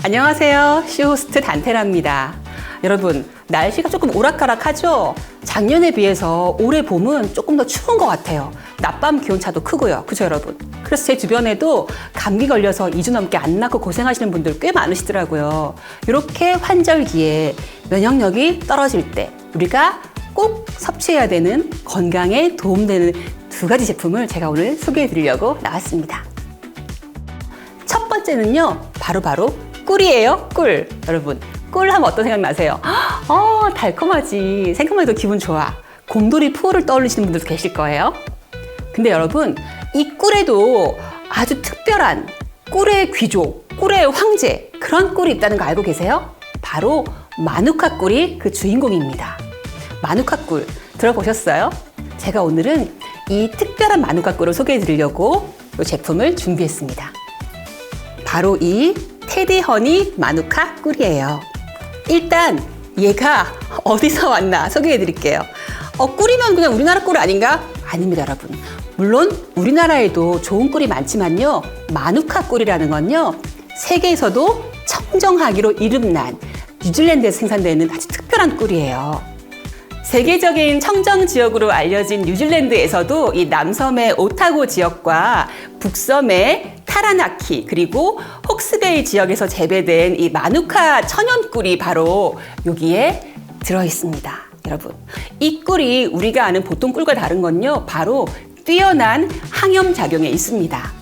안녕하세요. 쇼호스트 단테라입니다. 여러분, 날씨가 조금 오락가락하죠? 작년에 비해서 올해 봄은 조금 더 추운 것 같아요. 낮밤 기온차도 크고요. 그죠, 여러분? 그래서 제 주변에도 감기 걸려서 2주 넘게 안 낫고 고생하시는 분들 꽤 많으시더라고요. 이렇게 환절기에 면역력이 떨어질 때 우리가 꼭 섭취해야 되는 건강에 도움되는 두 가지 제품을 제가 오늘 소개해 드리려고 나왔습니다. 첫 번째는요, 바로 꿀이에요. 꿀. 여러분, 꿀 하면 어떤 생각 나세요? 달콤하지. 생각만 해도 기분 좋아. 곰돌이 푸어를 떠올리시는 분들도 계실 거예요. 근데 여러분, 이 꿀에도 아주 특별한 꿀의 귀족, 꿀의 황제, 그런 꿀이 있다는 거 알고 계세요? 바로 마누카 꿀이 그 주인공입니다. 마누카 꿀 들어보셨어요? 제가 오늘은 이 특별한 마누카 꿀을 소개해 드리려고 이 제품을 준비했습니다. 바로 이 테디 허니 마누카 꿀이에요. 일단 얘가 어디서 왔나 소개해 드릴게요. 꿀이면 그냥 우리나라 꿀 아닌가? 아닙니다, 여러분. 물론 우리나라에도 좋은 꿀이 많지만요, 마누카 꿀이라는 건요, 세계에서도 청정하기로 이름난 뉴질랜드에서 생산되는 아주 특별한 꿀이에요. 세계적인 청정 지역으로 알려진 뉴질랜드에서도 이 남섬의 오타고 지역과 북섬의 타라나키 그리고 혹스베이 지역에서 재배된 이 마누카 천연꿀이 바로 여기에 들어있습니다. 여러분, 이 꿀이 우리가 아는 보통 꿀과 다른 건요, 바로 뛰어난 항염 작용에 있습니다.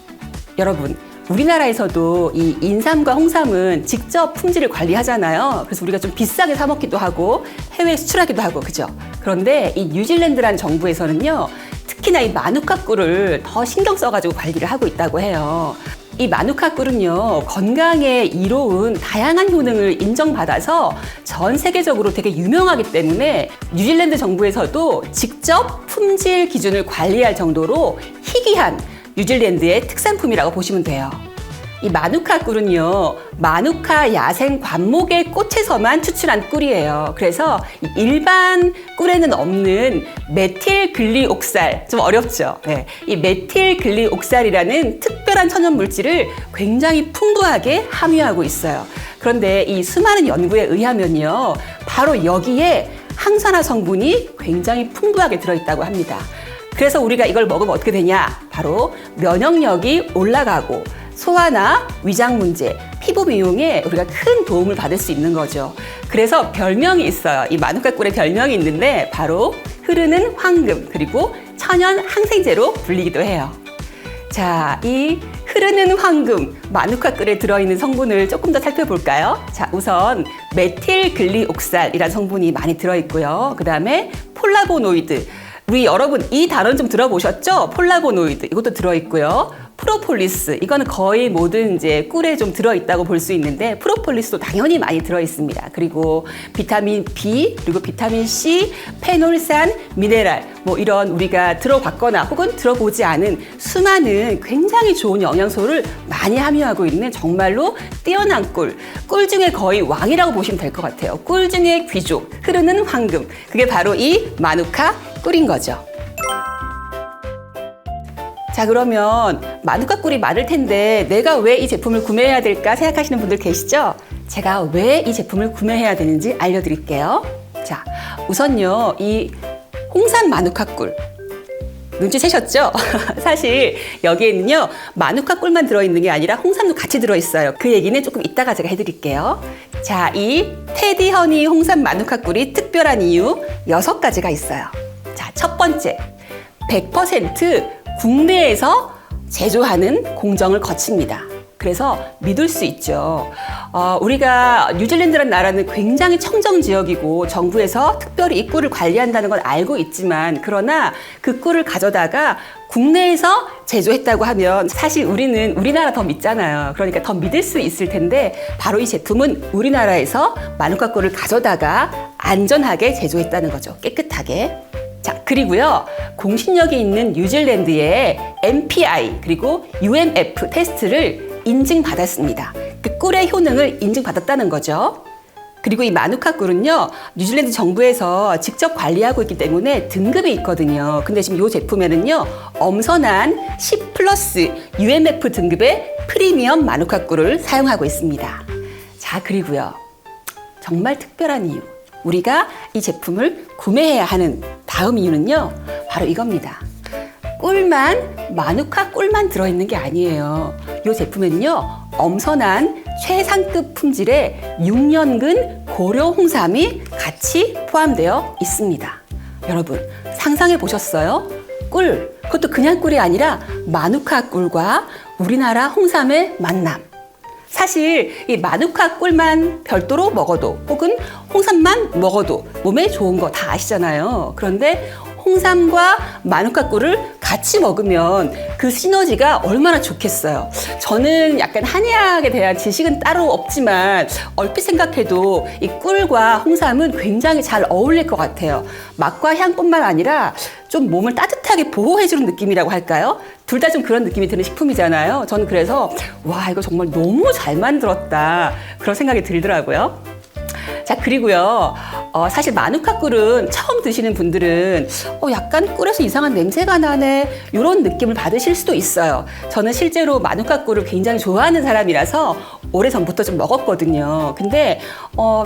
여러분, 우리나라에서도 이 인삼과 홍삼은 직접 품질을 관리하잖아요. 그래서 우리가 좀 비싸게 사 먹기도 하고 해외에 수출하기도 하고, 그죠? 그런데 이 뉴질랜드라는 정부에서는요, 특히나 이 마누카 꿀을 더 신경 써가지고 관리를 하고 있다고 해요. 이 마누카 꿀은요, 건강에 이로운 다양한 효능을 인정받아서 전 세계적으로 되게 유명하기 때문에 뉴질랜드 정부에서도 직접 품질 기준을 관리할 정도로 희귀한 뉴질랜드의 특산품이라고 보시면 돼요. 이 마누카 꿀은요, 마누카 야생 관목의 꽃에서만 추출한 꿀이에요. 그래서 일반 꿀에는 없는 메틸글리옥살, 좀 어렵죠? 네. 이 메틸글리옥살이라는 특별한 천연 물질을 굉장히 풍부하게 함유하고 있어요. 그런데 이 수많은 연구에 의하면요, 바로 여기에 항산화 성분이 굉장히 풍부하게 들어있다고 합니다. 그래서 우리가 이걸 먹으면 어떻게 되냐? 바로 면역력이 올라가고 소화나 위장 문제, 피부 미용에 우리가 큰 도움을 받을 수 있는 거죠. 그래서 별명이 있어요. 이 마누카 꿀의 별명이 있는데 바로 흐르는 황금, 그리고 천연 항생제로 불리기도 해요. 자, 이 흐르는 황금, 마누카 꿀에 들어있는 성분을 조금 더 살펴볼까요? 자, 우선 메틸글리옥살이라는 성분이 많이 들어있고요. 그 다음에 폴라보노이드, 우리 여러분 이 단어는 좀 들어보셨죠? 폴라보노이드, 이것도 들어있고요. 프로폴리스, 이거는 거의 모든 이제 꿀에 좀 들어있다고 볼 수 있는데 프로폴리스도 당연히 많이 들어있습니다. 그리고 비타민 B, 그리고 비타민 C, 페놀산, 미네랄, 뭐 이런 우리가 들어봤거나 혹은 들어보지 않은 수많은 굉장히 좋은 영양소를 많이 함유하고 있는 정말로 뛰어난 꿀, 꿀 중에 거의 왕이라고 보시면 될 것 같아요. 꿀 중에 귀족, 흐르는 황금, 그게 바로 이 마누카 꿀인 거죠. 자, 그러면 마누카 꿀이 많을 텐데 내가 왜 이 제품을 구매해야 될까 생각하시는 분들 계시죠? 제가 왜 이 제품을 구매해야 되는지 알려드릴게요. 자, 우선요, 이 홍삼 마누카 꿀 눈치채셨죠? 사실 여기에는요, 마누카 꿀만 들어있는 게 아니라 홍삼도 같이 들어있어요. 그 얘기는 조금 이따가 제가 해드릴게요. 자, 이 테디 허니 홍삼 마누카 꿀이 특별한 이유 6가지가 있어요. 자, 첫 번째, 100% 국내에서 제조하는 공정을 거칩니다. 그래서 믿을 수 있죠. 우리가 뉴질랜드라는 나라는 굉장히 청정 지역이고 정부에서 특별히 이 꿀을 관리한다는 건 알고 있지만, 그러나 그 꿀을 가져다가 국내에서 제조했다고 하면 사실 우리는 우리나라 더 믿잖아요. 그러니까 더 믿을 수 있을 텐데 바로 이 제품은 우리나라에서 마누카 꿀을 가져다가 안전하게 제조했다는 거죠. 깨끗하게. 자, 그리고요, 공신력이 있는 뉴질랜드의 MPI 그리고 UMF 테스트를 인증받았습니다. 그 꿀의 효능을 인증받았다는 거죠. 그리고 이 마누카 꿀은요, 뉴질랜드 정부에서 직접 관리하고 있기 때문에 등급이 있거든요. 근데 지금 이 제품에는요, 엄선한 C+ UMF 등급의 프리미엄 마누카 꿀을 사용하고 있습니다. 자, 그리고요. 정말 특별한 이유. 우리가 이 제품을 구매해야 하는 다음 이유는요. 바로 이겁니다. 꿀만, 마누카 꿀만 들어있는 게 아니에요. 이 제품에는요. 엄선한 최상급 품질의 6년근 고려 홍삼이 같이 포함되어 있습니다. 여러분, 상상해 보셨어요? 꿀, 그것도 그냥 꿀이 아니라 마누카 꿀과 우리나라 홍삼의 만남. 사실 이 마누카 꿀만 별도로 먹어도 혹은 홍삼만 먹어도 몸에 좋은 거 다 아시잖아요. 그런데 홍삼과 마누카 꿀을 같이 먹으면 그 시너지가 얼마나 좋겠어요. 저는 약간 한의학에 대한 지식은 따로 없지만 얼핏 생각해도 이 꿀과 홍삼은 굉장히 잘 어울릴 것 같아요. 맛과 향뿐만 아니라 좀 몸을 따뜻하게 보호해주는 느낌이라고 할까요? 둘 다 좀 그런 느낌이 드는 식품이잖아요. 저는 그래서 와, 이거 정말 너무 잘 만들었다 그런 생각이 들더라고요. 자, 그리고요. 사실 마누카 꿀은 처음 드시는 분들은 약간 꿀에서 이상한 냄새가 나네 이런 느낌을 받으실 수도 있어요. 저는 실제로 마누카 꿀을 굉장히 좋아하는 사람이라서 오래전부터 좀 먹었거든요. 근데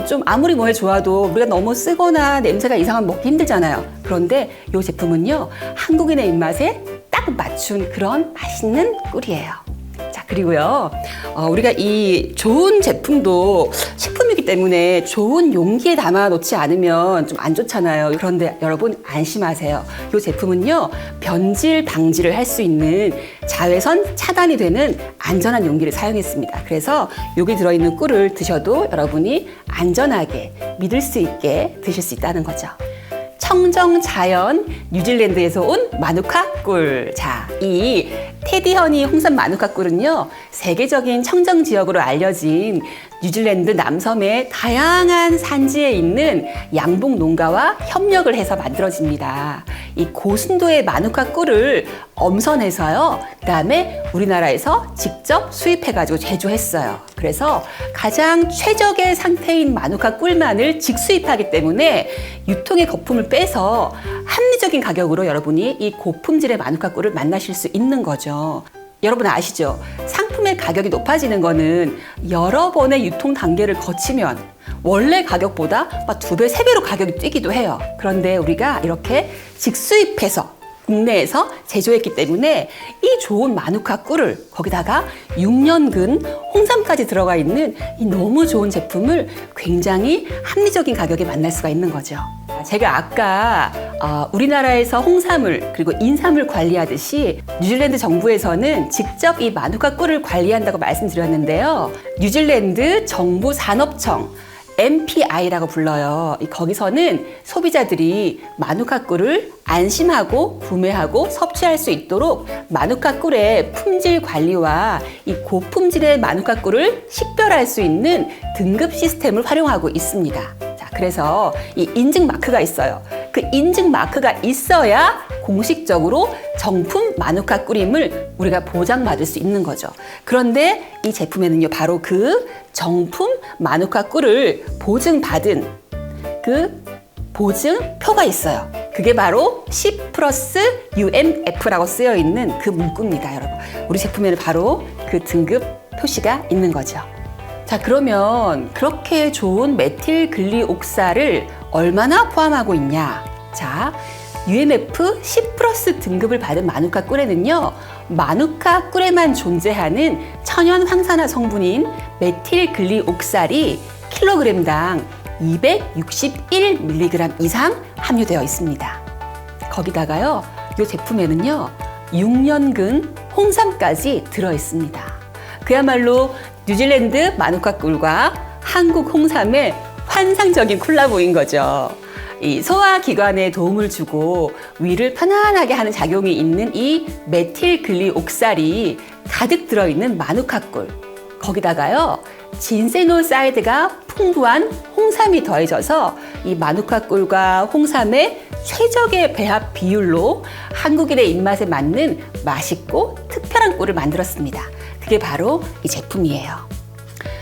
좀 아무리 몸에 좋아도 우리가 너무 쓰거나 냄새가 이상하면 먹기 힘들잖아요. 그런데 이 제품은요. 한국인의 입맛에 딱 맞춘 그런 맛있는 꿀이에요. 자, 그리고요. 우리가 이 좋은 제품도 식품이기 때문에 좋은 용기에 담아 놓지 않으면 좀 안 좋잖아요. 그런데 여러분 안심하세요. 이 제품은요. 변질 방지를 할 수 있는 자외선 차단이 되는 안전한 용기를 사용했습니다. 그래서 여기 들어있는 꿀을 드셔도 여러분이 안전하게 믿을 수 있게 드실 수 있다는 거죠. 청정 자연 뉴질랜드에서 온 마누카 꿀. 자, 이 테디 허니 홍삼 마누카 꿀은요. 세계적인 청정 지역으로 알려진 뉴질랜드 남섬의 다양한 산지에 있는 양봉 농가와 협력을 해서 만들어집니다. 이 고순도의 마누카 꿀을 엄선해서요. 그다음에 우리나라에서 직접 수입해가지고 제조했어요. 그래서 가장 최적의 상태인 마누카 꿀만을 직수입하기 때문에 유통의 거품을 빼서 합리적인 가격으로 여러분이 이 고품질의 마누카 꿀을 만나실 수 있는 거죠. 여러분 아시죠? 상품의 가격이 높아지는 거는 여러 번의 유통 단계를 거치면 원래 가격보다 막 2배, 3배로 가격이 뛰기도 해요. 그런데 우리가 이렇게 직수입해서 국내에서 제조했기 때문에 이 좋은 마누카 꿀을 거기다가 6년근 홍삼까지 들어가 있는 이 너무 좋은 제품을 굉장히 합리적인 가격에 만날 수가 있는 거죠. 제가 아까 우리나라에서 홍삼을 그리고 인삼을 관리하듯이 뉴질랜드 정부에서는 직접 이 마누카 꿀을 관리한다고 말씀드렸는데요. 뉴질랜드 정부 산업청 MPI라고 불러요. 거기서는 소비자들이 마누카 꿀을 안심하고 구매하고 섭취할 수 있도록 마누카 꿀의 품질 관리와 이 고품질의 마누카 꿀을 식별할 수 있는 등급 시스템을 활용하고 있습니다. 자, 그래서 이 인증 마크가 있어요. 그 인증 마크가 있어야 공식적으로 정품 마누카 꿀임을 우리가 보장받을 수 있는 거죠. 그런데 이 제품에는요, 바로 그 정품 마누카 꿀을 보증받은 그 보증표가 있어요. 그게 바로 C+UMF라고 쓰여 있는 그 문구입니다, 여러분. 우리 제품에는 바로 그 등급 표시가 있는 거죠. 자, 그러면 그렇게 좋은 메틸글리옥사를 얼마나 포함하고 있냐? 자, UMF C+ 등급을 받은 마누카 꿀에는요, 마누카 꿀에만 존재하는 천연 황산화 성분인 메틸글리옥살이 킬로그램당 261mg 이상 함유되어 있습니다. 거기다가요, 이 제품에는요, 6년근 홍삼까지 들어 있습니다. 그야말로 뉴질랜드 마누카 꿀과 한국 홍삼의 환상적인 콜라보인 거죠. 이 소화기관에 도움을 주고 위를 편안하게 하는 작용이 있는 이 메틸글리옥살이 가득 들어있는 마누카 꿀. 거기다가요, 진세노사이드가 풍부한 홍삼이 더해져서 이 마누카 꿀과 홍삼의 최적의 배합 비율로 한국인의 입맛에 맞는 맛있고 특별한 꿀을 만들었습니다. 그게 바로 이 제품이에요.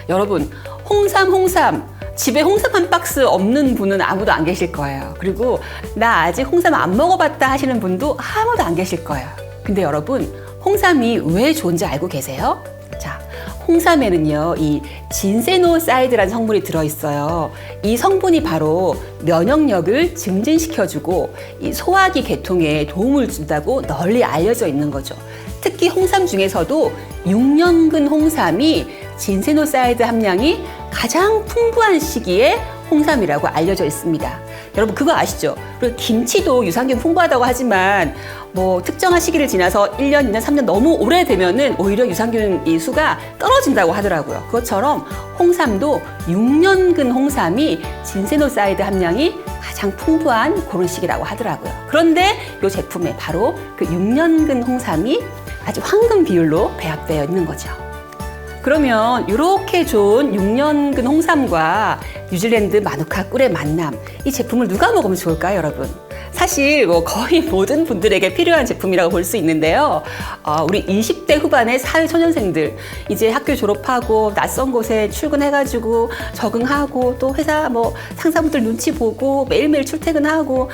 여러분, 홍삼 집에 홍삼 한 박스 없는 분은 아무도 안 계실 거예요. 그리고 나 아직 홍삼 안 먹어봤다 하시는 분도 아무도 안 계실 거예요. 근데 여러분, 홍삼이 왜 좋은지 알고 계세요? 자, 홍삼에는요, 이 진세노사이드라는 성분이 들어있어요. 이 성분이 바로 면역력을 증진시켜주고 이 소화기 개통에 도움을 준다고 널리 알려져 있는 거죠. 특히 홍삼 중에서도 6년근 홍삼이 진세노사이드 함량이 가장 풍부한 시기에 홍삼이라고 알려져 있습니다. 여러분 그거 아시죠? 그리고 김치도 유산균 풍부하다고 하지만 뭐 특정한 시기를 지나서 1년, 2년, 3년 너무 오래되면은 오히려 유산균 이 수가 떨어진다고 하더라고요. 그것처럼 홍삼도 6년근 홍삼이 진세노사이드 함량이 가장 풍부한 그런 시기라고 하더라고요. 그런데 이 제품에 바로 그 6년근 홍삼이 아주 황금 비율로 배합되어 있는 거죠. 그러면 이렇게 좋은 6년근 홍삼과 뉴질랜드 마누카 꿀의 만남, 이 제품을 누가 먹으면 좋을까요, 여러분? 사실 뭐 거의 모든 분들에게 필요한 제품이라고 볼 수 있는데요. 우리 20대 후반의 사회초년생들, 이제 학교 졸업하고 낯선 곳에 출근해가지고 적응하고 또 회사 뭐 상사분들 눈치 보고 매일매일 출퇴근하고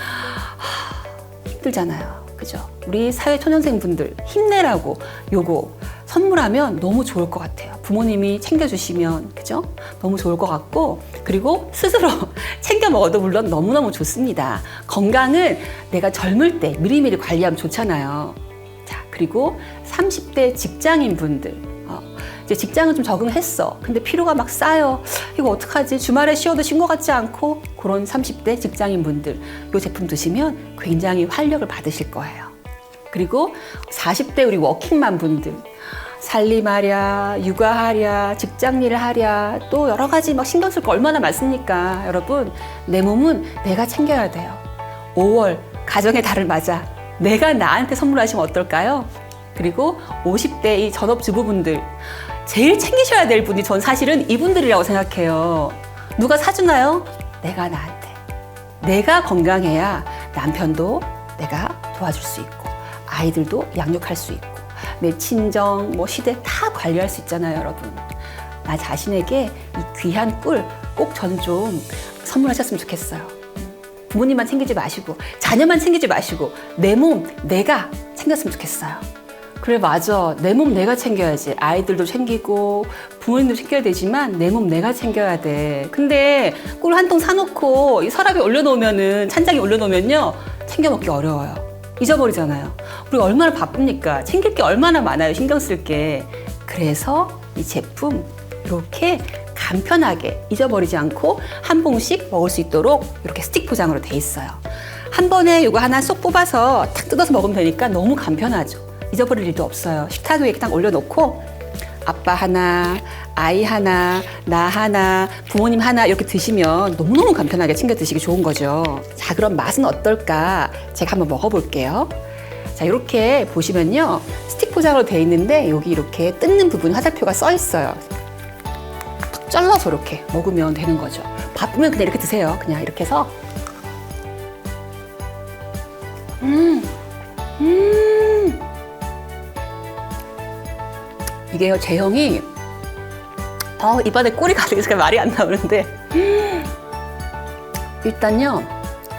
힘들잖아요. 그죠? 우리 사회초년생분들 힘내라고 요거 선물하면 너무 좋을 것 같아요. 부모님이 챙겨주시면, 그죠? 너무 좋을 것 같고, 그리고 스스로 챙겨 먹어도 물론 너무너무 좋습니다. 건강은 내가 젊을 때 미리미리 관리하면 좋잖아요. 자, 그리고 30대 직장인 분들. 이제 직장은 좀 적응했어. 근데 피로가 막 쌓여. 이거 어떡하지? 주말에 쉬어도 쉰 것 같지 않고, 그런 30대 직장인 분들. 이 제품 드시면 굉장히 활력을 받으실 거예요. 그리고 40대 우리 워킹맘 분들. 살림하랴, 육아하랴, 직장일을 하랴, 또 여러 가지 막 신경 쓸 거 얼마나 많습니까? 여러분, 내 몸은 내가 챙겨야 돼요. 5월 가정의 달을 맞아 내가 나한테 선물하시면 어떨까요? 그리고 50대 이 전업주부분들, 제일 챙기셔야 될 분이 전 사실은 이분들이라고 생각해요. 누가 사주나요? 내가 나한테. 내가 건강해야 남편도 내가 도와줄 수 있고, 아이들도 양육할 수 있고, 내 친정, 뭐 시댁 다 관리할 수 있잖아요, 여러분. 나 자신에게 이 귀한 꿀 꼭 전 좀 선물하셨으면 좋겠어요. 부모님만 챙기지 마시고, 자녀만 챙기지 마시고, 내 몸 내가 챙겼으면 좋겠어요. 그래, 맞아. 내 몸 내가 챙겨야지. 아이들도 챙기고 부모님도 챙겨야 되지만 내 몸 내가 챙겨야 돼. 근데 꿀 한 통 사놓고 이 서랍에 올려놓으면은, 찬장에 올려놓으면요, 챙겨 먹기 어려워요. 잊어버리잖아요. 우리가 얼마나 바쁩니까? 챙길 게 얼마나 많아요, 신경 쓸 게. 그래서 이 제품 이렇게 간편하게 잊어버리지 않고 한 봉씩 먹을 수 있도록 이렇게 스틱 포장으로 돼 있어요. 한 번에 이거 하나 쏙 뽑아서 탁 뜯어서 먹으면 되니까 너무 간편하죠. 잊어버릴 일도 없어요. 식탁 위에 딱 올려놓고 아빠 하나, 아이 하나, 나 하나, 부모님 하나 이렇게 드시면 너무너무 간편하게 챙겨 드시기 좋은 거죠. 자, 그럼 맛은 어떨까? 제가 한번 먹어볼게요. 자, 이렇게 보시면요, 스틱 포장으로 되어 있는데 여기 이렇게 뜯는 부분 화살표가 써 있어요. 탁 잘라서 이렇게 먹으면 되는 거죠. 바쁘면 그냥 이렇게 드세요. 그냥 이렇게 해서 이게요, 제형이 입안에 꿀이 가득해서 말이 안 나오는데, 일단요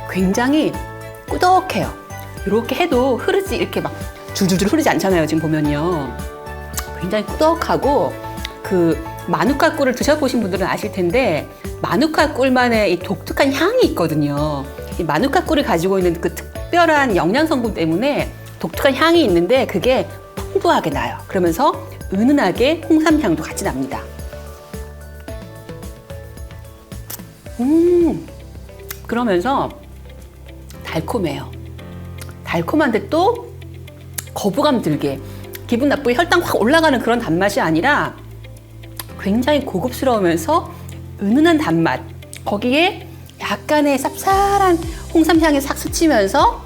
굉장히 꾸덕해요. 이렇게 해도 흐르지, 이렇게 막 줄줄줄 흐르지 않잖아요. 지금 보면요, 굉장히 꾸덕하고, 그 마누카 꿀을 드셔보신 분들은 아실 텐데 마누카 꿀만의 이 독특한 향이 있거든요. 이 마누카 꿀이 가지고 있는 그 특별한 영양 성분 때문에 독특한 향이 있는데 그게 풍부하게 나요. 그러면서 은은하게 홍삼 향도 같이 납니다. 그러면서 달콤해요. 달콤한데 또 거부감 들게, 기분 나쁘게 혈당 확 올라가는 그런 단맛이 아니라 굉장히 고급스러우면서 은은한 단맛, 거기에 약간의 쌉쌀한 홍삼 향이 싹 스치면서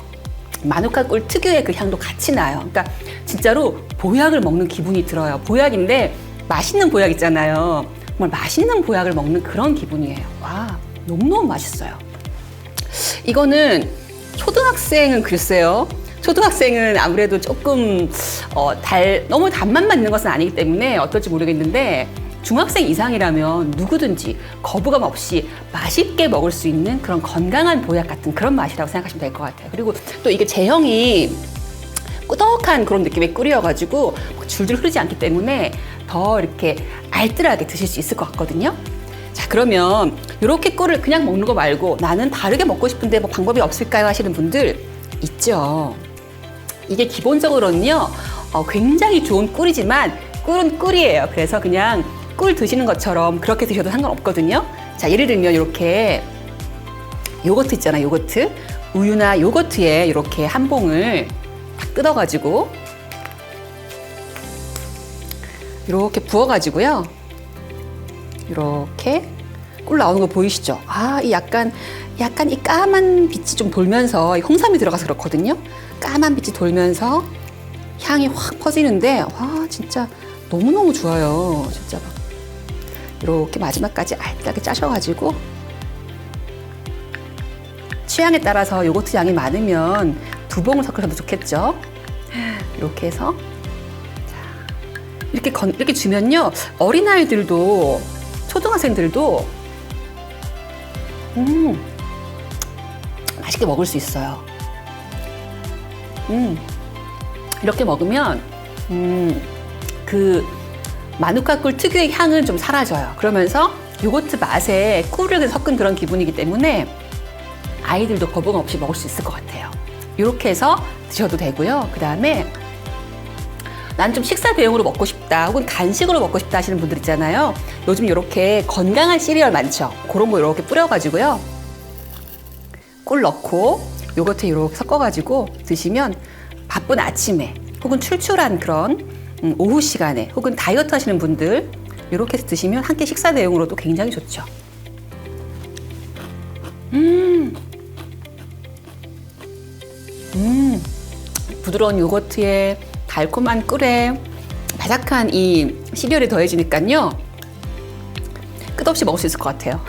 마누카 꿀 특유의 그 향도 같이 나요. 그러니까 진짜로 보약을 먹는 기분이 들어요. 보약인데 맛있는 보약 있잖아요. 정말 맛있는 보약을 먹는 그런 기분이에요. 와, 너무너무 맛있어요. 이거는 초등학생은 글쎄요. 초등학생은 아무래도 조금 너무 단맛만 있는 것은 아니기 때문에 어떨지 모르겠는데, 중학생 이상이라면 누구든지 거부감 없이 맛있게 먹을 수 있는 그런 건강한 보약 같은 그런 맛이라고 생각하시면 될 것 같아요. 그리고 또 이게 제형이 꾸덕한 그런 느낌의 꿀이어가지고 줄줄 흐르지 않기 때문에 더 이렇게 알뜰하게 드실 수 있을 것 같거든요. 자, 그러면 이렇게 꿀을 그냥 먹는 거 말고 나는 다르게 먹고 싶은데 뭐 방법이 없을까요? 하시는 분들 있죠. 이게 기본적으로는요, 굉장히 좋은 꿀이지만 꿀은 꿀이에요. 그래서 그냥 꿀 드시는 것처럼 그렇게 드셔도 상관없거든요. 자, 예를 들면 이렇게 요거트 있잖아요. 요거트. 우유나 요거트에 이렇게 한 봉을 딱 뜯어가지고 이렇게 부어가지고요. 이렇게 꿀 나오는 거 보이시죠? 아, 이 약간 이 까만 빛이 좀 돌면서 홍삼이 들어가서 그렇거든요. 까만 빛이 돌면서 향이 확 퍼지는데 와, 진짜 너무너무 좋아요. 진짜 막 이렇게 마지막까지 알뜰하게 짜셔가지고 취향에 따라서 요거트 양이 많으면 2봉을 섞어서도 좋겠죠. 이렇게 해서 자, 이렇게 주면요, 어린아이들도 초등학생들도 맛있게 먹을 수 있어요. 이렇게 먹으면 그 마누카 꿀 특유의 향은 좀 사라져요. 그러면서 요거트 맛에 꿀을 섞은 그런 기분이기 때문에 아이들도 거부감 없이 먹을 수 있을 것 같아요. 이렇게 해서 드셔도 되고요. 그 다음에 난 좀 식사 대용으로 먹고 싶다, 혹은 간식으로 먹고 싶다 하시는 분들 있잖아요. 요즘 이렇게 건강한 시리얼 많죠. 그런 거 이렇게 뿌려가지고요, 꿀 넣고 요거트 이렇게 섞어가지고 드시면 바쁜 아침에 혹은 출출한 그런 오후 시간에 혹은 다이어트 하시는 분들 이렇게 해서 드시면 한 끼 식사 대용으로도 굉장히 좋죠. 부드러운 요거트에 달콤한 꿀에 바삭한 이 시리얼이 더해지니까요, 끝없이 먹을 수 있을 것 같아요.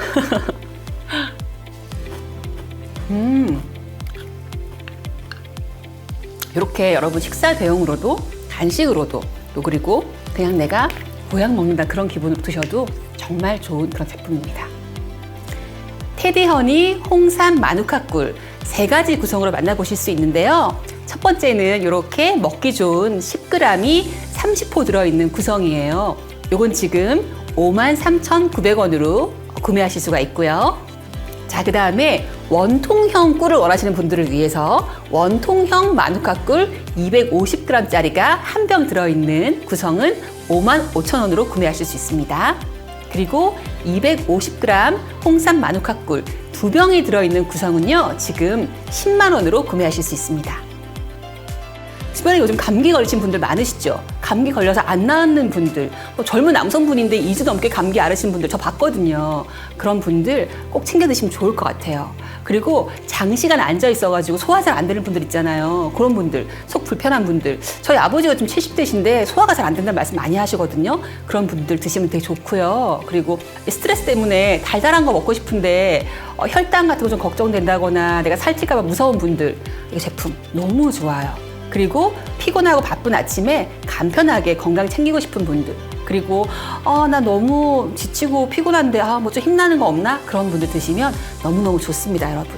이렇게 여러분 식사 대용으로도 간식으로도 또 그리고 그냥 내가 보약 먹는다 그런 기분으로 드셔도 정말 좋은 그런 제품입니다. 테디허니 홍삼 마누카 꿀 3가지 구성으로 만나보실 수 있는데요. 첫 번째는 이렇게 먹기 좋은 10g이 30호 들어있는 구성이에요. 요건 지금 53,900원으로 구매하실 수가 있고요. 자, 그 다음에 원통형 꿀을 원하시는 분들을 위해서 원통형 마누카 꿀 250g짜리가 한 병 들어있는 구성은 55,000원으로 구매하실 수 있습니다. 그리고 250g 홍삼 마누카 꿀 2병이 들어있는 구성은요, 지금 10만 원으로 구매하실 수 있습니다. 주변에 요즘 감기 걸리신 분들 많으시죠? 감기 걸려서 안 나았는 분들, 젊은 남성분인데 2주 넘게 감기 앓으신 분들 저 봤거든요. 그런 분들 꼭 챙겨 드시면 좋을 것 같아요. 그리고 장시간 앉아 있어가지고 소화 잘 안 되는 분들 있잖아요. 그런 분들, 속 불편한 분들. 저희 아버지가 좀 70대신데 소화가 잘 안 된다는 말씀 많이 하시거든요. 그런 분들 드시면 되게 좋고요. 그리고 스트레스 때문에 달달한 거 먹고 싶은데 혈당 같은 거 좀 걱정된다거나 내가 살찔까 봐 무서운 분들, 이 제품 너무 좋아요. 그리고 피곤하고 바쁜 아침에 간편하게 건강 챙기고 싶은 분들, 그리고 나 너무 지치고 피곤한데 뭐 좀 힘나는 거 없나? 그런 분들 드시면 너무너무 좋습니다, 여러분.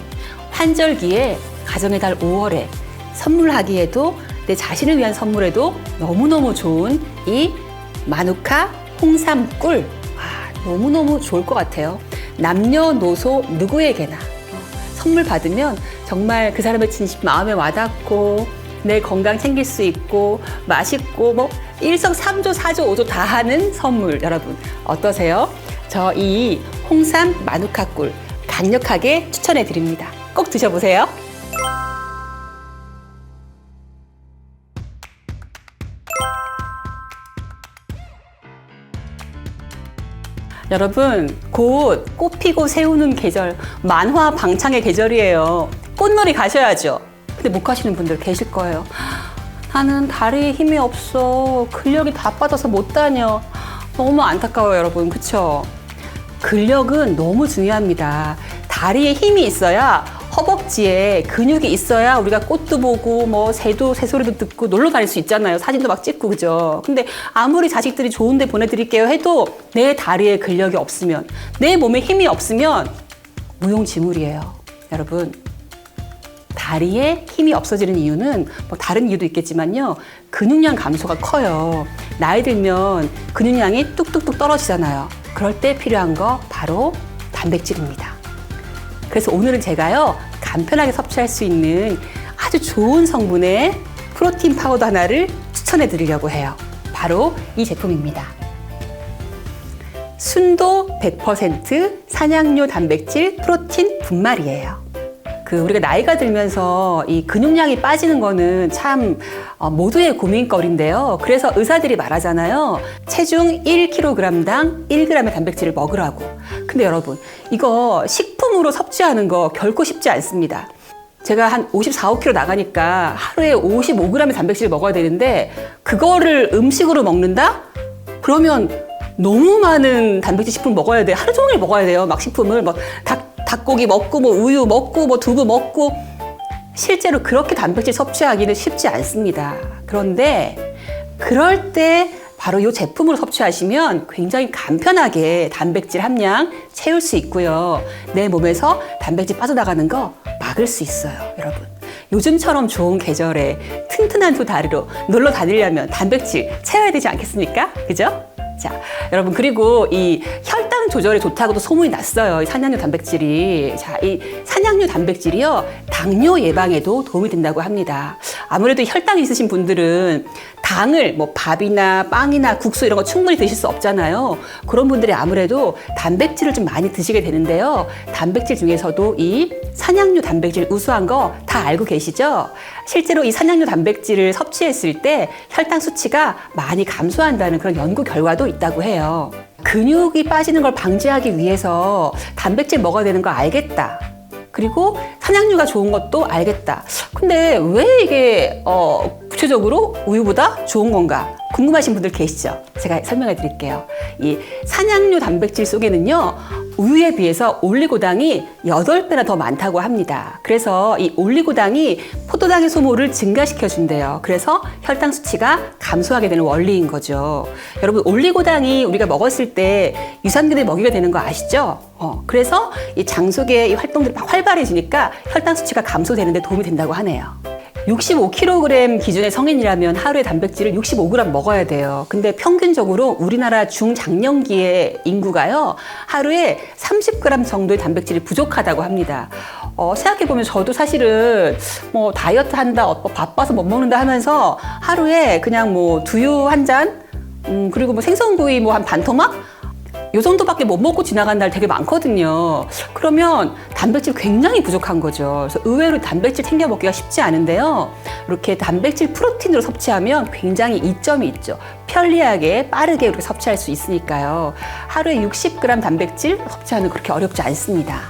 환절기에 가정의 달 5월에 선물하기에도 내 자신을 위한 선물에도 너무너무 좋은 이 마누카 홍삼꿀, 너무너무 좋을 것 같아요. 남녀노소 누구에게나 선물 받으면 정말 그 사람의 진심 마음에 와닿고 내 건강 챙길 수 있고 맛있고 뭐 일석삼조 사조 오조 다 하는 선물, 여러분 어떠세요? 저 이 홍삼 마누카 꿀 강력하게 추천해 드립니다. 꼭 드셔보세요. 여러분, 곧 꽃 피고 새우는 계절, 만화 방창의 계절이에요. 꽃놀이 가셔야죠. 근데 못 가시는 분들 계실 거예요. 나는 다리에 힘이 없어. 근력이 다 빠져서 못 다녀. 너무 안타까워요, 여러분. 그쵸? 근력은 너무 중요합니다. 다리에 힘이 있어야, 허벅지에 근육이 있어야 우리가 꽃도 보고 뭐 새소리도 듣고 놀러 다닐 수 있잖아요. 사진도 막 찍고, 그죠? 근데 아무리 자식들이 좋은데 보내드릴게요 해도 내 다리에 근력이 없으면, 내 몸에 힘이 없으면 무용지물이에요. 여러분, 다리에 힘이 없어지는 이유는 뭐 다른 이유도 있겠지만요. 근육량 감소가 커요. 나이 들면 근육량이 뚝뚝뚝 떨어지잖아요. 그럴 때 필요한 거 바로 단백질입니다. 그래서 오늘은 제가요, 간편하게 섭취할 수 있는 아주 좋은 성분의 프로틴 파우더 하나를 추천해 드리려고 해요. 바로 이 제품입니다. 순도 100% 산양류 단백질 프로틴 분말이에요. 우리가 나이가 들면서 이 근육량이 빠지는 거는 참 모두의 고민거리인데요. 그래서 의사들이 말하잖아요. 체중 1kg당 1g의 단백질을 먹으라고. 근데 여러분, 이거 식품으로 섭취하는 거 결코 쉽지 않습니다. 제가 한 54, 5kg 나가니까 하루에 55g의 단백질을 먹어야 되는데 그거를 음식으로 먹는다? 그러면 너무 많은 단백질 식품을 먹어야 돼. 하루 종일 먹어야 돼요. 막 식품을 뭐 닭고기 먹고 뭐 우유 먹고 뭐 두부 먹고. 실제로 그렇게 단백질 섭취하기는 쉽지 않습니다. 그런데 그럴 때 바로 이 제품으로 섭취하시면 굉장히 간편하게 단백질 함량 채울 수 있고요. 내 몸에서 단백질 빠져나가는 거 막을 수 있어요, 여러분. 요즘처럼 좋은 계절에 튼튼한 두 다리로 놀러 다니려면 단백질 채워야 되지 않겠습니까? 그죠? 자, 여러분, 그리고 이 혈당 조절에 좋다고도 소문이 났어요. 이 산양류 단백질이. 자, 이 산양류 단백질이요, 당뇨 예방에도 도움이 된다고 합니다. 아무래도 혈당이 있으신 분들은 당을 뭐 밥이나 빵이나 국수 이런 거 충분히 드실 수 없잖아요. 그런 분들이 아무래도 단백질을 좀 많이 드시게 되는데요. 단백질 중에서도 이 산양류 단백질 우수한 거 다 알고 계시죠? 실제로 이 산양류 단백질을 섭취했을 때 혈당 수치가 많이 감소한다는 그런 연구 결과도 있다고 해요. 근육이 빠지는 걸 방지하기 위해서 단백질 먹어야 되는 거 알겠다. 그리고 산양류가 좋은 것도 알겠다. 근데 왜 이게 구체적으로 우유보다 좋은 건가? 궁금하신 분들 계시죠? 제가 설명해 드릴게요. 이 산양류 단백질 속에는요, 우유에 비해서 올리고당이 8배나 더 많다고 합니다. 그래서 이 올리고당이 포도당의 소모를 증가시켜 준대요. 그래서 혈당 수치가 감소하게 되는 원리인 거죠. 여러분, 올리고당이 우리가 먹었을 때 유산균을 먹이게 되는 거 아시죠? 그래서 이 장 속의 이 활동들이 막 활발해지니까 혈당 수치가 감소되는 데 도움이 된다고 하네요. 65kg 기준의 성인이라면 하루에 단백질을 65g 먹어야 돼요. 근데 평균적으로 우리나라 중장년기의 인구가요, 하루에 30g 정도의 단백질이 부족하다고 합니다. 생각해보면 저도 사실은 뭐 다이어트 한다, 바빠서 못 먹는다 하면서 하루에 그냥 뭐 두유 한 잔, 그리고 뭐 생선구이 뭐 한 반 토막? 요 정도밖에 못 먹고 지나간 날 되게 많거든요. 그러면 단백질 굉장히 부족한 거죠. 그래서 의외로 단백질 챙겨 먹기가 쉽지 않은데요. 이렇게 단백질 프로틴으로 섭취하면 굉장히 이점이 있죠. 편리하게 빠르게 이렇게 섭취할 수 있으니까요. 하루에 60g 단백질 섭취하는 거 그렇게 어렵지 않습니다.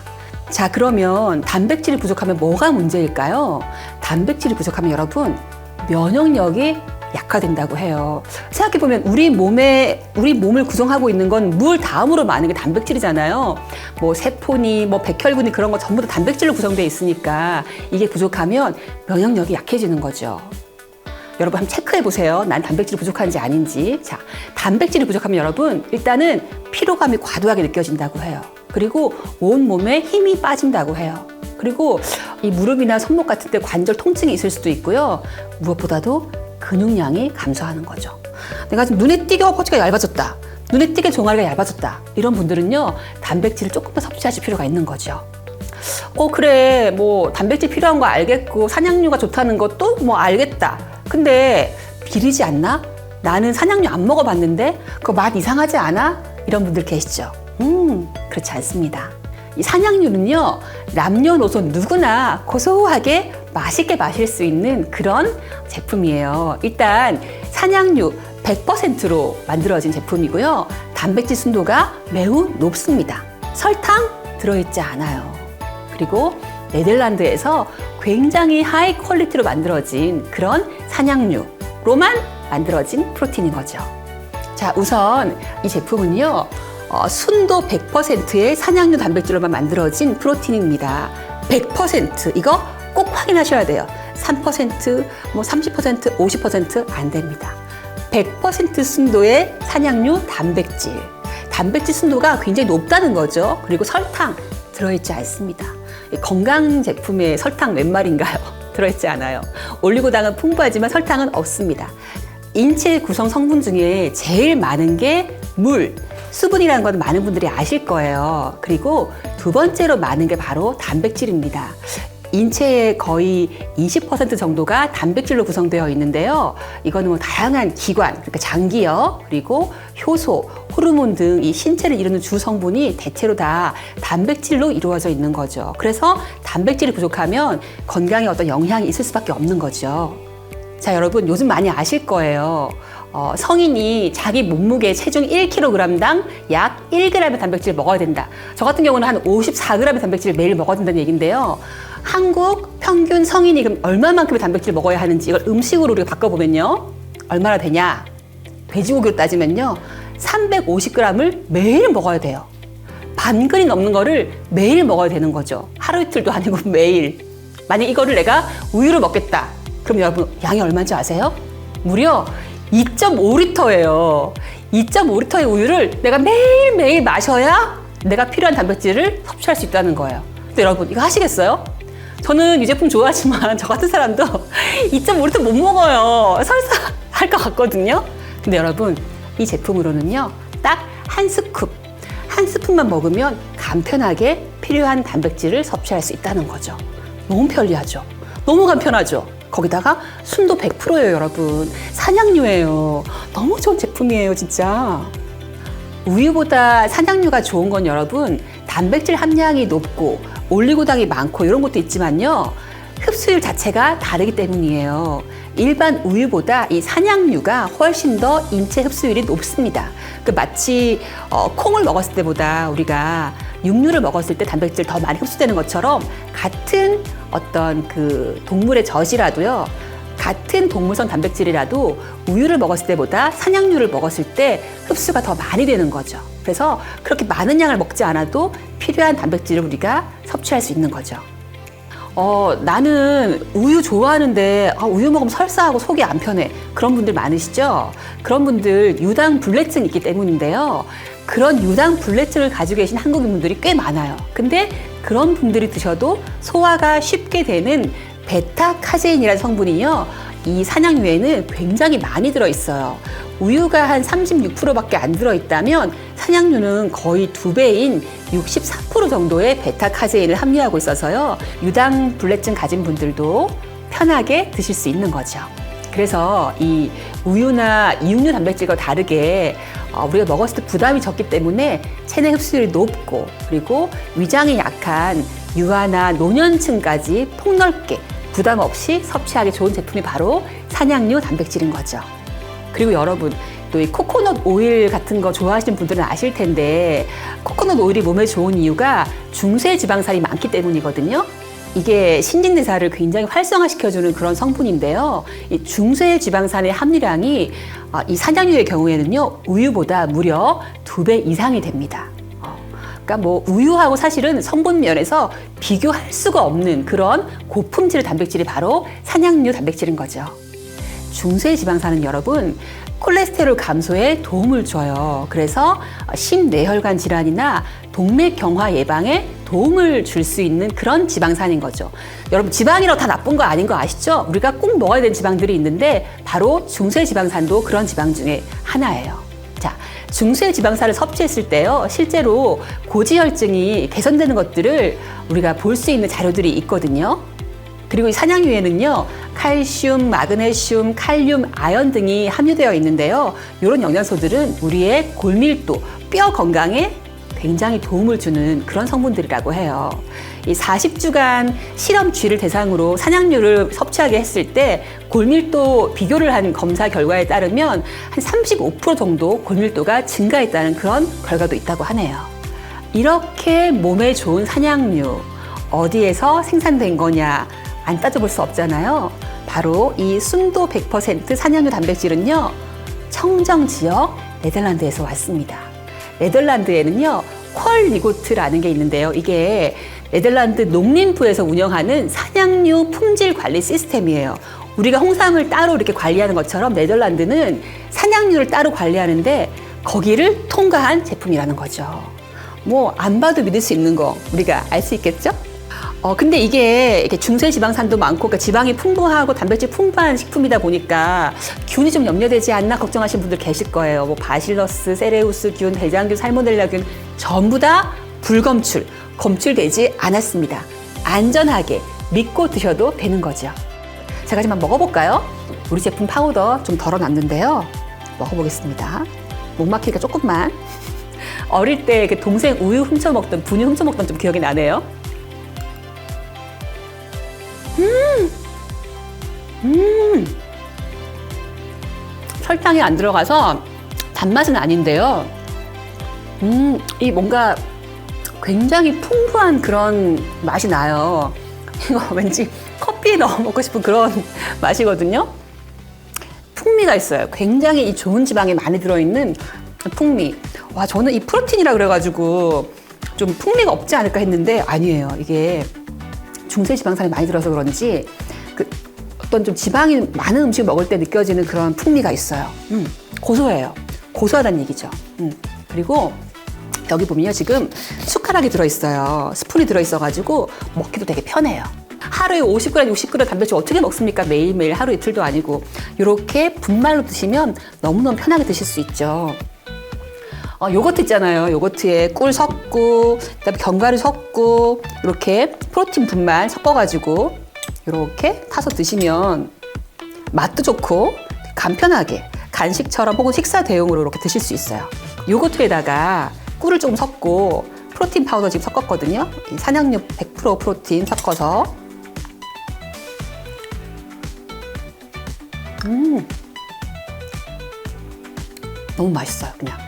자, 그러면 단백질이 부족하면 뭐가 문제일까요? 단백질이 부족하면 여러분, 면역력이 약화된다고 해요. 생각해보면 우리 몸을 구성하고 있는 건 물 다음으로 많은 게 단백질이잖아요. 뭐 세포니, 뭐 백혈구니 그런 거 전부 다 단백질로 구성되어 있으니까 이게 부족하면 면역력이 약해지는 거죠. 여러분 한번 체크해 보세요. 난 단백질이 부족한지 아닌지. 자, 단백질이 부족하면 여러분 일단은 피로감이 과도하게 느껴진다고 해요. 그리고 온 몸에 힘이 빠진다고 해요. 그리고 이 무릎이나 손목 같은 데 관절 통증이 있을 수도 있고요. 무엇보다도 근육량이 감소하는 거죠. 내가 지금 눈에 띄게 허벅지가 얇아졌다. 눈에 띄게 종아리가 얇아졌다. 이런 분들은요, 단백질을 조금 더 섭취하실 필요가 있는 거죠. 그래, 뭐 단백질 필요한 거 알겠고 산양류가 좋다는 것도 뭐 알겠다. 근데 비리지 않나? 나는 산양류 안 먹어봤는데 그거 맛 이상하지 않아? 이런 분들 계시죠? 그렇지 않습니다. 이 산양류는요, 남녀노소 누구나 고소하게 맛있게 마실 수 있는 그런 제품이에요. 일단 산양류 100%로 만들어진 제품이고요. 단백질 순도가 매우 높습니다. 설탕 들어있지 않아요. 그리고 네덜란드에서 굉장히 하이 퀄리티로 만들어진 그런 산양류로만 만들어진 프로틴인 거죠. 자, 우선 이 제품은요, 순도 100%의 산양류 단백질로만 만들어진 프로틴입니다. 100% 이거 꼭 확인하셔야 돼요. 3%, 뭐 30%, 50% 안 됩니다. 100% 순도의 산양류 단백질. 단백질 순도가 굉장히 높다는 거죠. 그리고 설탕 들어있지 않습니다. 건강 제품에 설탕 몇 말인가요? 들어있지 않아요. 올리고당은 풍부하지만 설탕은 없습니다. 인체 구성 성분 중에 제일 많은 게 물, 수분이라는 건 많은 분들이 아실 거예요. 그리고 두 번째로 많은 게 바로 단백질입니다. 인체의 거의 20% 정도가 단백질로 구성되어 있는데요. 이거는 뭐 다양한 기관, 그러니까 장기요, 그리고 효소, 호르몬 등 이 신체를 이루는 주 성분이 대체로 다 단백질로 이루어져 있는 거죠. 그래서 단백질이 부족하면 건강에 어떤 영향이 있을 수밖에 없는 거죠. 자, 여러분 요즘 많이 아실 거예요. 성인이 자기 몸무게 체중 1kg당 약 1g의 단백질을 먹어야 된다. 저 같은 경우는 한 54g의 단백질을 매일 먹어야 된다는 얘기인데요. 한국 평균 성인이 그럼 얼마만큼의 단백질을 먹어야 하는지 이걸 음식으로 우리가 바꿔보면요. 얼마나 되냐? 돼지고기로 따지면요. 350g을 매일 먹어야 돼요. 반 그릇 넘는 거를 매일 먹어야 되는 거죠. 하루 이틀도 아니고 매일. 만약 이거를 내가 우유를 먹겠다. 그럼 여러분 양이 얼마인지 아세요? 무려 2.5리터예요. 2.5리터의 우유를 내가 매일매일 마셔야 내가 필요한 단백질을 섭취할 수 있다는 거예요. 근데 여러분 이거 하시겠어요? 저는 이 제품 좋아하지만 저 같은 사람도 2.5리터 못 먹어요. 설사 할 것 같거든요. 근데 여러분 이 제품으로는요. 딱 한 스푼만 먹으면 간편하게 필요한 단백질을 섭취할 수 있다는 거죠. 너무 편리하죠. 너무 간편하죠. 거기다가 순도 100%예요, 여러분. 산양유예요. 너무 좋은 제품이에요, 진짜. 우유보다 산양유가 좋은 건 여러분, 단백질 함량이 높고 올리고당이 많고 이런 것도 있지만요. 흡수율 자체가 다르기 때문이에요. 일반 우유보다 이 산양유가 훨씬 더 인체 흡수율이 높습니다. 마치 콩을 먹었을 때보다 우리가 육류를 먹었을 때 단백질 더 많이 흡수되는 것처럼 같은 어떤 그 동물의 젖이라도요. 같은 동물성 단백질이라도 우유를 먹었을 때보다 산양유를 먹었을 때 흡수가 더 많이 되는 거죠. 그래서 그렇게 많은 양을 먹지 않아도 필요한 단백질을 우리가 섭취할 수 있는 거죠. 나는 우유 좋아하는데 우유 먹으면 설사하고 속이 안 편해. 그런 분들 많으시죠? 그런 분들 유당불내증이 있기 때문인데요. 그런 유당불내증을 가지고 계신 한국인분들이 꽤 많아요. 근데 그런 분들이 드셔도 소화가 쉽게 되는 베타카제인이라는 성분이요. 이 산양유에는 굉장히 많이 들어있어요. 우유가 한 36%밖에 안 들어있다면 산양유는 거의 2배인 64% 정도의 베타카제인을 함유하고 있어서요. 유당불내증 가진 분들도 편하게 드실 수 있는 거죠. 그래서 이 우유나 이육류 단백질과 다르게 우리가 먹었을 때 부담이 적기 때문에 체내 흡수율이 높고 그리고 위장이 약한 유아나 노년층까지 폭넓게 부담 없이 섭취하기 좋은 제품이 바로 산양유 단백질인 거죠. 그리고 여러분 또 이 코코넛 오일 같은 거 좋아하시는 분들은 아실 텐데 코코넛 오일이 몸에 좋은 이유가 중세 지방산이 많기 때문이거든요. 이게 신진대사를 굉장히 활성화시켜주는 그런 성분인데요. 이 중세 지방산의 함유량이 이 산양유의 경우에는요 우유보다 무려 2배 이상이 됩니다. 그러니까 뭐 우유하고 사실은 성분 면에서 비교할 수가 없는 그런 고품질 단백질이 바로 산양유 단백질인 거죠. 중세 지방산은 여러분 콜레스테롤 감소에 도움을 줘요. 그래서 심뇌혈관 질환이나 동맥경화 예방에 도움을 줄 수 있는 그런 지방산인 거죠. 여러분 지방이라고 다 나쁜 거 아닌 거 아시죠? 우리가 꼭 먹어야 되는 지방들이 있는데 바로 중세 지방산도 그런 지방 중에 하나예요. 자, 중세 지방산을 섭취했을 때요, 실제로 고지혈증이 개선되는 것들을 우리가 볼 수 있는 자료들이 있거든요. 그리고 이 산양유에는요, 칼슘, 마그네슘, 칼륨, 아연 등이 함유되어 있는데요. 이런 영양소들은 우리의 골밀도, 뼈 건강에 굉장히 도움을 주는 그런 성분들이라고 해요. 이 40주간 실험 쥐를 대상으로 산양유를 섭취하게 했을 때 골밀도 비교를 한 검사 결과에 따르면 한 35% 정도 골밀도가 증가했다는 그런 결과도 있다고 하네요. 이렇게 몸에 좋은 산양유, 어디에서 생산된 거냐 안 따져볼 수 없잖아요. 바로 이 순도 100% 산양유 단백질은요, 청정 지역 네덜란드에서 왔습니다. 네덜란드에는요, 퀄리고트라는 게 있는데요. 이게 네덜란드 농림부에서 운영하는 산양유 품질 관리 시스템이에요. 우리가 홍삼을 따로 이렇게 관리하는 것처럼 네덜란드는 산양유를 따로 관리하는데 거기를 통과한 제품이라는 거죠. 뭐 안 봐도 믿을 수 있는 거 우리가 알 수 있겠죠? 근데 이게 중세 지방산도 많고, 그러니까 지방이 풍부하고 단백질 풍부한 식품이다 보니까 균이 좀 염려되지 않나 걱정하시는 분들 계실 거예요. 뭐 바실러스, 세레우스 균, 대장균, 살모넬라균 전부 다 불검출, 검출되지 않았습니다. 안전하게 믿고 드셔도 되는 거죠. 제가 하지만 먹어볼까요? 우리 제품 파우더 좀 덜어놨는데요. 먹어보겠습니다. 목 막히니까 조금만. 어릴 때 동생 우유 훔쳐먹던, 분유 훔쳐먹던 좀 기억이 나네요. 설탕이 안 들어가서 단맛은 아닌데요. 이 뭔가 굉장히 풍부한 그런 맛이 나요. 이거 왠지 커피에 넣어 먹고 싶은 그런 맛이거든요. 풍미가 있어요. 굉장히 이 좋은 지방이 많이 들어있는 풍미. 와, 저는 이 프로틴이라 그래가지고 좀 풍미가 없지 않을까 했는데 아니에요. 이게 중세 지방산이 많이 들어서 그런지 어떤 좀 지방이 많은 음식을 먹을 때 느껴지는 그런 풍미가 있어요. 고소해요. 고소하다는 얘기죠. 그리고 여기 보면요, 지금 숟가락이 들어있어요. 스푼이 들어있어가지고 먹기도 되게 편해요. 하루에 50g, 60g 단백질 어떻게 먹습니까? 매일매일 하루 이틀도 아니고. 이렇게 분말로 드시면 너무너무 편하게 드실 수 있죠. 요거트 있잖아요. 요거트에 꿀 섞고, 그다음에 견과류 섞고, 이렇게 프로틴 분말 섞어가지고 이렇게 타서 드시면 맛도 좋고 간편하게 간식처럼 혹은 식사 대용으로 이렇게 드실 수 있어요. 요거트에다가 꿀을 조금 섞고 프로틴 파우더 지금 섞었거든요. 산양류 100% 프로틴 섞어서 너무 맛있어요. 그냥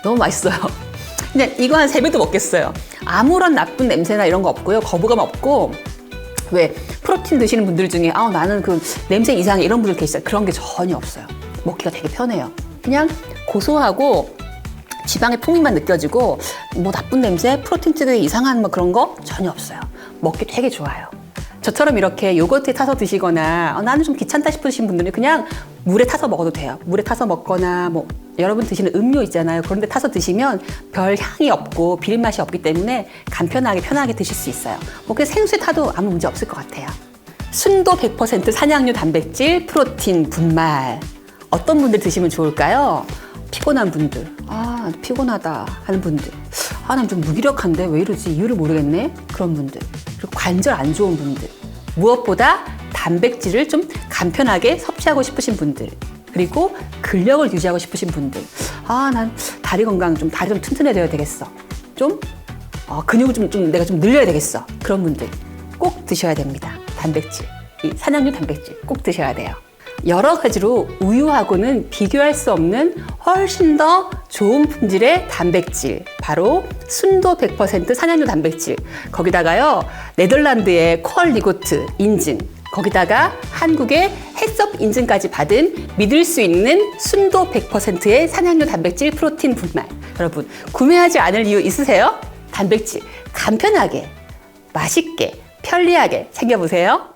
너무 맛있어요. 그냥 이거 한 3배도 먹겠어요. 아무런 나쁜 냄새나 이런 거 없고요. 거부감 없고. 왜 프로틴 드시는 분들 중에 나는 그 냄새 이상해 이런 분들 계시잖아요. 그런 게 전혀 없어요. 먹기가 되게 편해요. 그냥 고소하고 지방의 풍미만 느껴지고 뭐 나쁜 냄새, 프로틴 특유의 이상한 뭐 그런 거 전혀 없어요. 먹기 되게 좋아요. 저처럼 이렇게 요거트에 타서 드시거나 나는 좀 귀찮다 싶으신 분들은 그냥 물에 타서 먹어도 돼요. 물에 타서 먹거나 뭐 여러분 드시는 음료 있잖아요. 그런 데 타서 드시면 별 향이 없고 비린 맛이 없기 때문에 간편하게 편하게 드실 수 있어요. 뭐 그냥 생수에 타도 아무 문제 없을 것 같아요. 순도 100% 산양류 단백질 프로틴 분말. 어떤 분들 드시면 좋을까요? 피곤한 분들, 피곤하다 하는 분들, 난 좀 무기력한데 왜 이러지? 이유를 모르겠네? 그런 분들, 그리고 관절 안 좋은 분들, 무엇보다 단백질을 좀 간편하게 섭취하고 싶으신 분들, 그리고 근력을 유지하고 싶으신 분들, 난 다리 건강 다리 좀 튼튼해져야 되겠어. 근육을 내가 좀 늘려야 되겠어. 그런 분들 꼭 드셔야 됩니다. 단백질, 이 산양류 단백질 꼭 드셔야 돼요. 여러 가지로 우유하고는 비교할 수 없는 훨씬 더 좋은 품질의 단백질, 바로 순도 100% 산양류 단백질. 거기다가요, 네덜란드의 퀄 리고트 인증, 거기다가 한국의 햇섭 인증까지 받은 믿을 수 있는 순도 100%의 산양류 단백질 프로틴 분말. 여러분, 구매하지 않을 이유 있으세요? 단백질 간편하게, 맛있게, 편리하게 챙겨보세요.